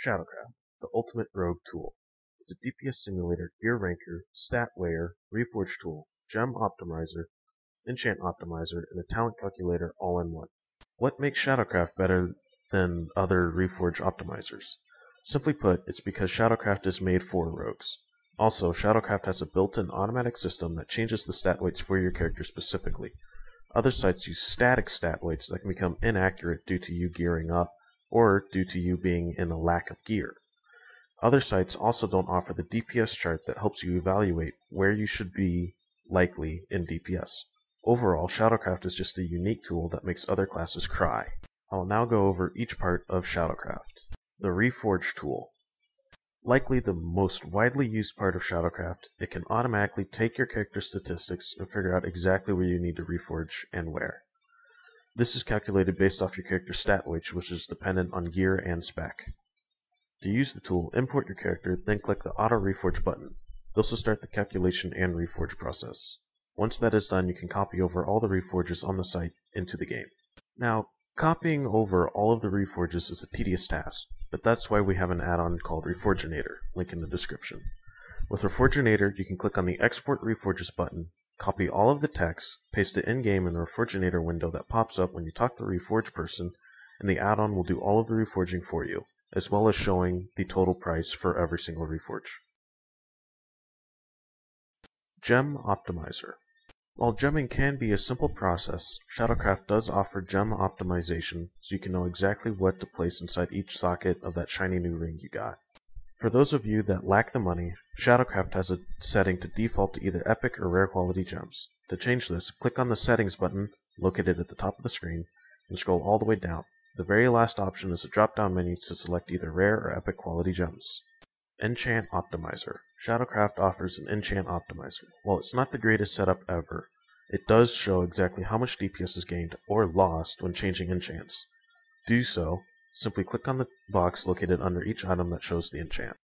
Shadowcraft, the ultimate rogue tool. It's a DPS simulator, gear ranker, stat weigher, reforge tool, gem optimizer, enchant optimizer, and a talent calculator all in one. What makes Shadowcraft better than other reforge optimizers? Simply put, it's because Shadowcraft is made for rogues. Also, Shadowcraft has a built-in automatic system that changes the stat weights for your character specifically. Other sites use static stat weights that can become inaccurate due to you gearing up, or due to you being in a lack of gear. Other sites also don't offer the DPS chart that helps you evaluate where you should be likely in DPS. Overall, Shadowcraft is just a unique tool that makes other classes cry. I'll now go over each part of Shadowcraft. The Reforge tool. Likely the most widely used part of Shadowcraft, it can automatically take your character statistics and figure out exactly where you need to reforge and where. This is calculated based off your character's stat weight, which is dependent on gear and spec. To use the tool, import your character, then click the Auto Reforge button. This will start the calculation and reforge process. Once that is done, you can copy over all the reforges on the site into the game. Now, copying over all of the reforges is a tedious task, but that's why we have an add-on called Reforginator, link in the description. With Reforginator, you can click on the Export Reforges button, copy all of the text, paste it in-game in the Reforginator window that pops up when you talk to the Reforge person, and the add-on will do all of the reforging for you, as well as showing the total price for every single reforge. Gem Optimizer. While gemming can be a simple process, Shadowcraft does offer gem optimization so you can know exactly what to place inside each socket of that shiny new ring you got. For those of you that lack the money, Shadowcraft has a setting to default to either epic or rare quality gems. To change this, click on the settings button located at the top of the screen and scroll all the way down. The very last option is a drop-down menu to select either rare or epic quality gems. Enchant Optimizer. Shadowcraft offers an enchant optimizer. While it's not the greatest setup ever, it does show exactly how much DPS is gained or lost when changing enchants. To do so, simply click on the box located under each item that shows the enchant.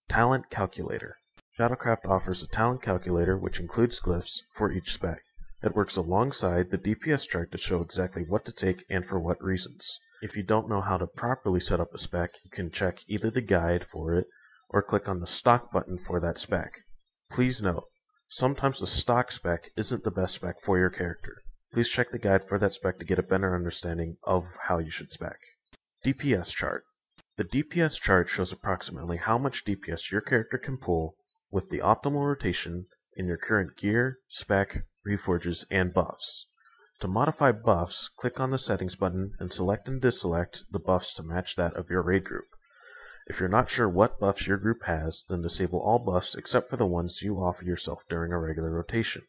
Talent Calculator. Shadowcraft offers a talent calculator which includes glyphs for each spec. It works alongside the DPS chart to show exactly what to take and for what reasons. If you don't know how to properly set up a spec, you can check either the guide for it or click on the stock button for that spec. Please note, sometimes the stock spec isn't the best spec for your character. Please check the guide for that spec to get a better understanding of how you should spec. DPS chart. The DPS chart shows approximately how much DPS your character can pull with the optimal rotation in your current gear, spec, reforges, and buffs. To modify buffs, click on the settings button and select and deselect the buffs to match that of your raid group. If you're not sure what buffs your group has, then disable all buffs except for the ones you offer yourself during a regular rotation.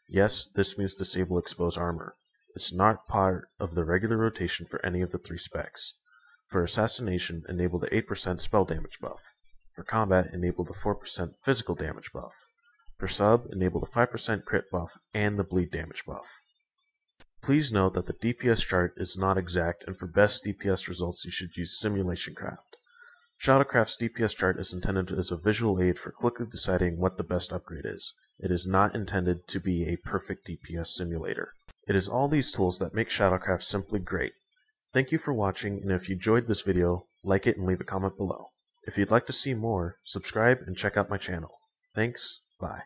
Yes, this means disable expose armor. It's not part of the regular rotation for any of the 3 specs. For assassination, enable the 8% spell damage buff. For combat, enable the 4% physical damage buff. For sub, enable the 5% crit buff and the bleed damage buff. Please note that the DPS chart is not exact, and for best DPS results you should use Simulation Craft. Shadowcraft's DPS chart is intended as a visual aid for quickly deciding what the best upgrade is. It is not intended to be a perfect DPS simulator. It is all these tools that make Shadowcraft simply great. Thank you for watching, and if you enjoyed this video, like it and leave a comment below. If you'd like to see more, subscribe and check out my channel. Thanks, bye.